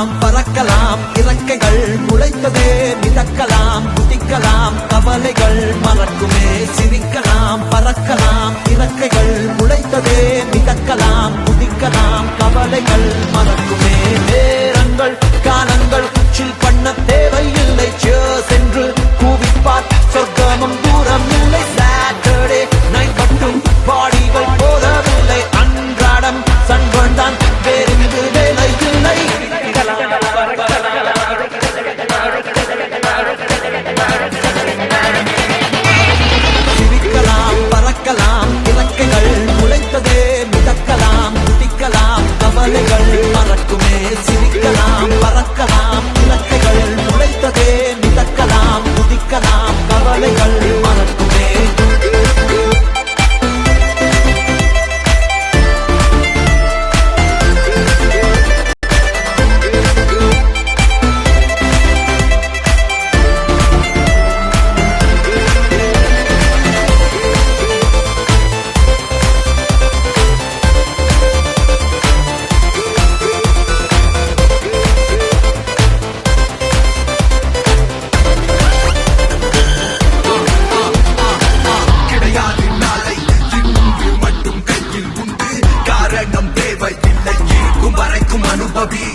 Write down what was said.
சிரிக்கலாம் பறக்கலாம் இறக்கைகள் முளைத்ததே மிதக்கலாம் குதிக்கலாம் கவலைகள் மறக்குமே சிரிக்கலாம் பறக்கலாம் இறக்கைகள் முளைத்ததே மிதக்கலாம் குதிக்கலாம் கவலைகள் மறக்குமே நேரங்கள் காலங்கள் சில் பண்ண தேவையில்லை சென்று கூவிப்பார் சொர்க்கமும் தூரம் இல்லை சாட்டர்டே நைட் மட்டும் பாடிகள் போதவில்லை அன்றாடம் சண்பந்தான் வேறு இது வேலை இல்லை சிரிக்கலாம் பறக்கலாம் இறக்கைகள் முளைத்ததே மிதக்கலாம் குதிக்கலாம் கவலைகள் மறக்குமே சிரிக்கலாம் பறக்கலாம் இறக்கைகள் முளைத்ததே மிதக்கலாம் குதிக்கலாம் கவலைகள் மறக்குமே காரணம் தேவையில்லை இருக்கும் வரைக்கும் அனுபவி